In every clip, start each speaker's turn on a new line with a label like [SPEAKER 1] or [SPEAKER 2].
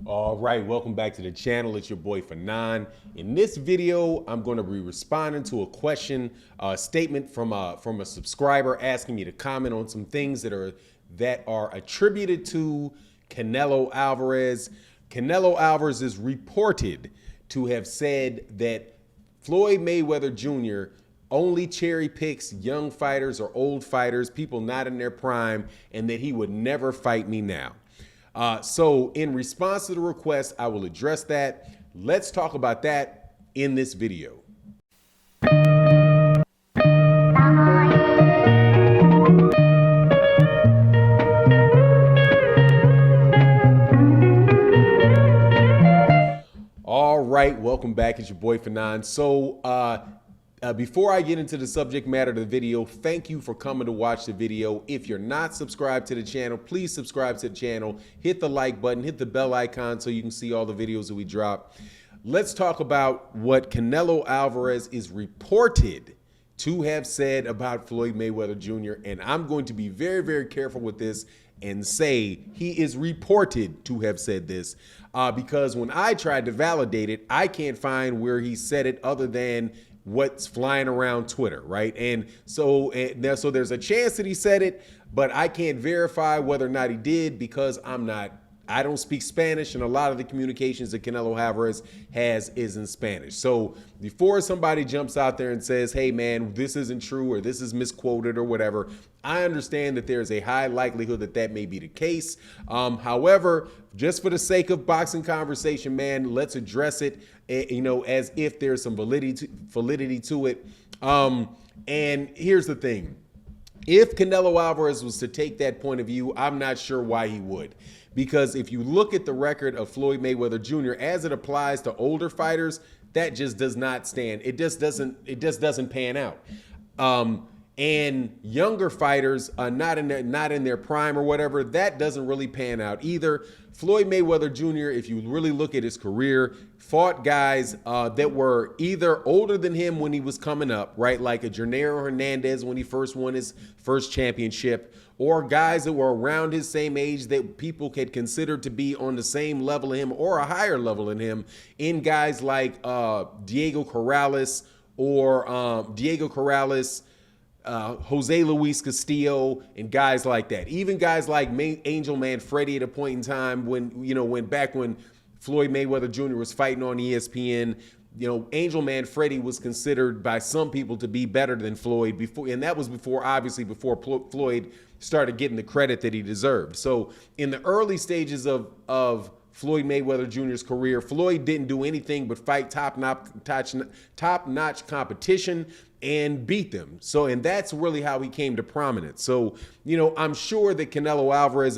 [SPEAKER 1] All right, welcome back to the channel. It's your boy Fanon. In this video, I'm going to be responding to a question, a statement from a subscriber asking me to comment on some things that are attributed to Canelo Alvarez. Canelo Alvarez is reported to have said that Floyd Mayweather Jr. only cherry picks young fighters or old fighters, people not in their prime, and that he would never fight me now. So in response to the request, I will address that. Let's talk about that in this video. All right, welcome back. It's your boy Fanon. So before I get into the subject matter of the video, thank you for coming to watch the video. If you're not subscribed to the channel, please subscribe to the channel. Hit the like button, hit the bell icon so you can see all the videos that we drop. Let's talk about what Canelo Alvarez is reported to have said about Floyd Mayweather Jr. And I'm going to be very, very careful with this and say he is reported to have said this because when I tried to validate it, I can't find where he said it other than what's flying around Twitter, right? And so there's a chance that he said it, but I can't verify whether or not he did because I don't speak Spanish, and a lot of the communications that Canelo Alvarez has is in Spanish. So before somebody jumps out there and says, hey man, this isn't true or this is misquoted or whatever, I understand that there's a high likelihood that that may be the case. However, just for the sake of boxing conversation, man, let's address it, as if there's some validity to it. And here's the thing. If Canelo Alvarez was to take that point of view, I'm not sure why he would. Because if you look at the record of Floyd Mayweather Jr. as it applies to older fighters, that just does not stand. It just doesn't pan out. And younger fighters not in their prime or whatever, that doesn't really pan out either. Floyd Mayweather Jr., if you really look at his career, fought guys that were either older than him when he was coming up, right? Like a Gennaro Hernandez when he first won his first championship, or guys that were around his same age that people could consider to be on the same level of him or a higher level than him, in guys like Diego Corrales, Jose Luis Castillo, and guys like that. Even guys like Angel Man Freddy at a point in time when Floyd Mayweather Jr. was fighting on ESPN. Angel Man Freddy was considered by some people to be better than Floyd before, and that was before Floyd started getting the credit that he deserved. So in the early stages of Floyd Mayweather Jr.'s career, Floyd didn't do anything but fight top-notch competition and beat them. And that's really how he came to prominence. So, I'm sure that if Canelo Alvarez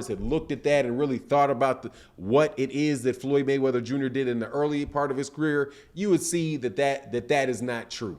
[SPEAKER 1] had looked at that and really thought about what it is that Floyd Mayweather Jr. did in the early part of his career, you would see that is not true.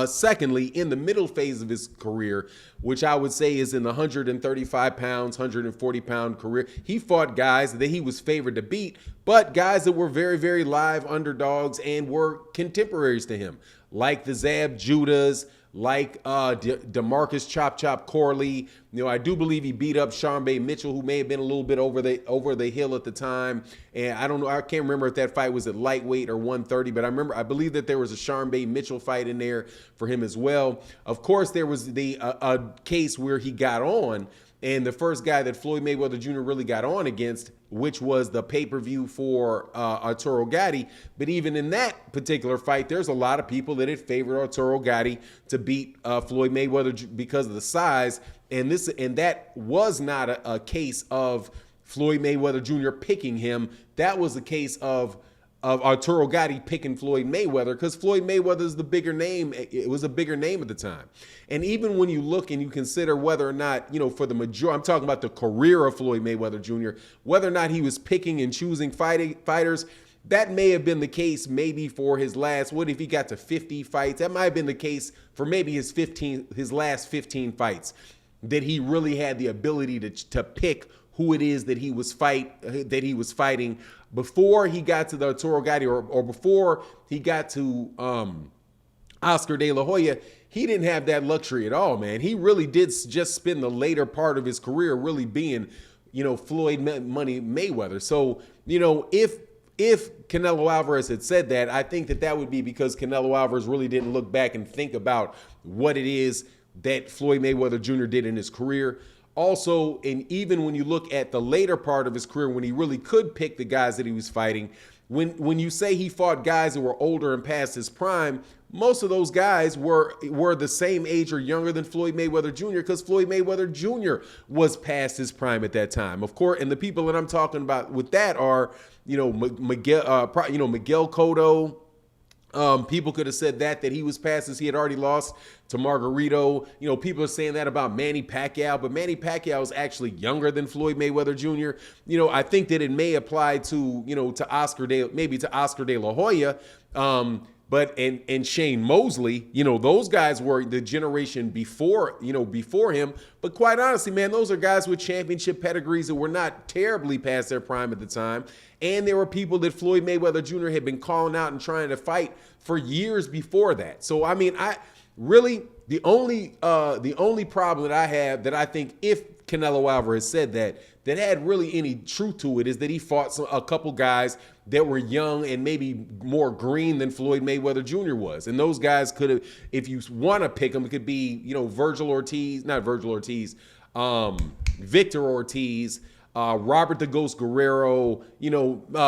[SPEAKER 1] Secondly, in the middle phase of his career, which I would say is in the 135 pounds, 140 pound career, he fought guys that he was favored to beat, but guys that were very, very live underdogs and were contemporaries to him, like the Zab Judas, like DeMarcus Chop Chop Corley. I do believe he beat up Sharmba Mitchell, who may have been a little bit over the hill at the time. And I don't know, I can't remember if that fight was at lightweight or 130, but I believe that there was a Sharmba Mitchell fight in there for him as well. Of course, there was a case where he got on, and the first guy that Floyd Mayweather Jr. really got on against, which was the pay-per-view for Arturo Gatti. But even in that particular fight, there's a lot of people that had favored Arturo Gatti to beat Floyd Mayweather because of the size. And that was not a case of Floyd Mayweather Jr. picking him. That was a case of Arturo Gatti picking Floyd Mayweather, because Floyd Mayweather is the bigger name. It was a bigger name at the time. And even when you look and you consider whether or not, for the majority, I'm talking about the career of Floyd Mayweather Jr., whether or not he was picking and choosing fighters, that may have been the case maybe for his last, what if he got to 50 fights? That might have been the case for maybe his last 15 fights, that he really had the ability to pick who it is that he was fighting before he got to the Arturo Gatti or before he got to Oscar De La Hoya. He didn't have that luxury at all, man. He really did just spend the later part of his career really being Floyd Money Mayweather. So, if Canelo Alvarez had said that, I think that would be because Canelo Alvarez really didn't look back and think about what it is that Floyd Mayweather Jr. did in his career. Also, and even when you look at the later part of his career, when he really could pick the guys that he was fighting, when you say he fought guys that were older and past his prime, most of those guys were the same age or younger than Floyd Mayweather Jr. because Floyd Mayweather Jr. was past his prime at that time. Of course, and the people that I'm talking about with that are, Miguel Cotto. People could have said that he was past as he had already lost to Margarito. People are saying that about Manny Pacquiao, but Manny Pacquiao is actually younger than Floyd Mayweather Jr. I think that it may apply to, to Oscar De La Hoya. But and Shane Mosley, those guys were the generation before him. But quite honestly, man, those are guys with championship pedigrees that were not terribly past their prime at the time. And there were people that Floyd Mayweather Jr. had been calling out and trying to fight for years before that. So, I mean, the only problem that I have that I think if Canelo Alvarez said that had really any truth to it is that he fought a couple guys that were young and maybe more green than Floyd Mayweather Jr. was. And those guys could have, if you want to pick them, it could be, Victor Ortiz, Robert the Ghost Guerrero,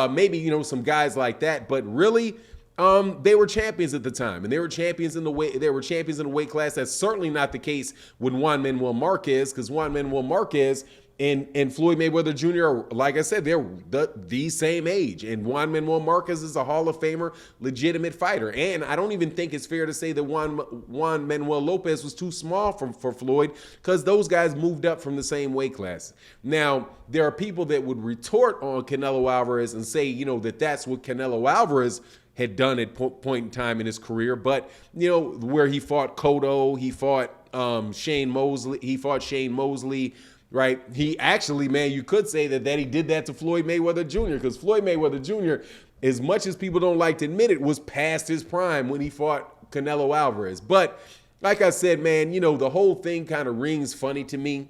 [SPEAKER 1] maybe, some guys like that. But really, they were champions at the time, and they were champions in the weight class. That's certainly not the case with Juan Manuel Marquez, because Juan Manuel Marquez and Floyd Mayweather Jr., like I said, they're the same age. And Juan Manuel Marquez is a Hall of Famer, legitimate fighter. And I don't even think it's fair to say that Juan Manuel Lopez was too small for Floyd, because those guys moved up from the same weight class. Now, there are people that would retort on Canelo Alvarez and say, that that's what Canelo Alvarez had done at point in time in his career. But, where he fought Cotto, he fought Shane Mosley, right? He actually, man, you could say that he did that to Floyd Mayweather Jr. because Floyd Mayweather Jr., as much as people don't like to admit it, was past his prime when he fought Canelo Alvarez. But like I said, man, the whole thing kind of rings funny to me.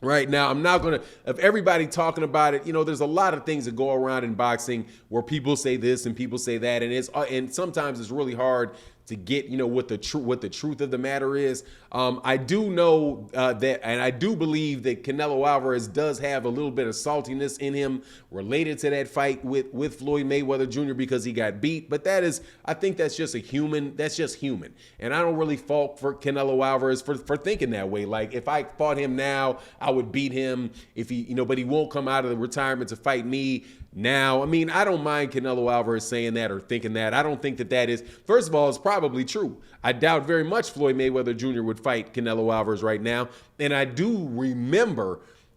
[SPEAKER 1] Right now, I'm not going to, of everybody talking about it, there's a lot of things that go around in boxing where people say this and people say that. And sometimes it's really hard to get, what the truth of the matter is. I do know that, and I do believe that Canelo Alvarez does have a little bit of saltiness in him related to that fight with Floyd Mayweather Jr. because he got beat. But I think that's just human. And I don't really fault for Canelo Alvarez for thinking that way. Like, if I fought him now, I would beat him. If he, but he won't come out of the retirement to fight me now. I mean, I don't mind Canelo Alvarez saying that or thinking that. I don't think that is, first of all, it's probably true. I doubt very much Floyd Mayweather Jr. would fight Canelo Alvarez right now. And I do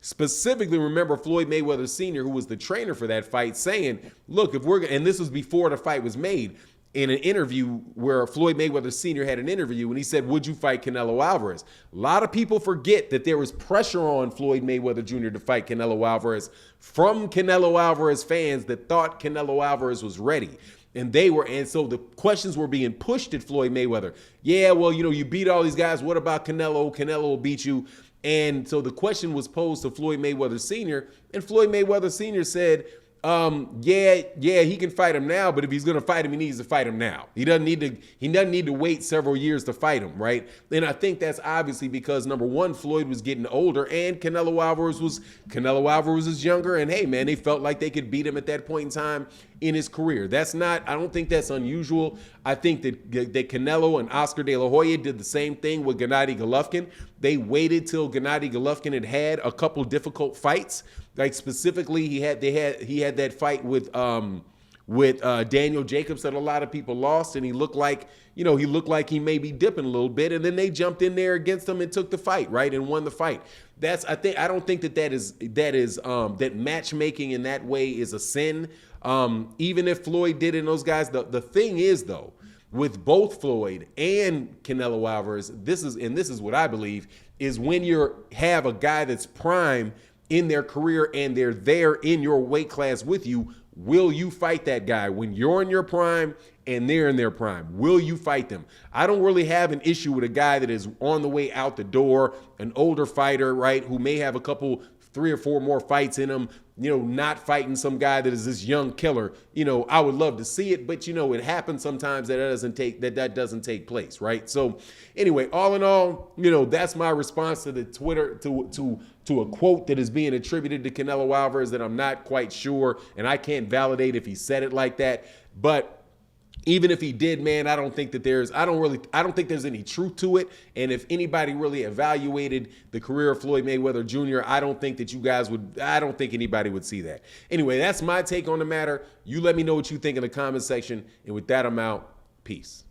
[SPEAKER 1] specifically remember Floyd Mayweather Sr., who was the trainer for that fight, saying, look, and this was before the fight was made, in an interview where Floyd Mayweather Sr. had an interview, and he said, would you fight Canelo Alvarez? A lot of people forget that there was pressure on Floyd Mayweather Jr. to fight Canelo Alvarez from Canelo Alvarez fans that thought Canelo Alvarez was ready. And so the questions were being pushed at Floyd Mayweather. Yeah, well, you beat all these guys. What about Canelo? Canelo will beat you. And so the question was posed to Floyd Mayweather Sr., and Floyd Mayweather Sr. said, he can fight him now, but if he's going to fight him, he needs to fight him now. He doesn't need to wait several years to fight him, right? And I think that's obviously because, number one, Floyd was getting older, and Canelo Alvarez was younger, and hey, man, they felt like they could beat him at that point in time in his career. I don't think that's unusual. I think that Canelo and Oscar De La Hoya did the same thing with Gennady Golovkin. They waited till Gennady Golovkin had a couple difficult fights. Like, specifically, he had that fight with Daniel Jacobs that a lot of people lost, and he looked like he may be dipping a little bit, and then they jumped in there against him and took the fight, right, and won the fight. I don't think that matchmaking in that way is a sin. Even if Floyd did in those guys, the thing is, though, with both Floyd and Canelo Alvarez, this is what I believe, is when you have a guy that's prime in their career and they're there in your weight class with you, will you fight that guy when you're in your prime and they're in their prime? Will you fight them? I don't really have an issue with a guy that is on the way out the door, an older fighter, right, who may have a couple 3 or 4 more fights in him, not fighting some guy that is this young killer, I would love to see it, but it happens sometimes that doesn't take place, right? So anyway, all in all, that's my response to the Twitter, to a quote that is being attributed to Canelo Alvarez that I'm not quite sure, and I can't validate if he said it like that. But even if he did, man, I don't think there's any truth to it. And if anybody really evaluated the career of Floyd Mayweather Jr., I don't think anybody would see that. Anyway, that's my take on the matter. You let me know what you think in the comment section. And with that, I'm out. Peace.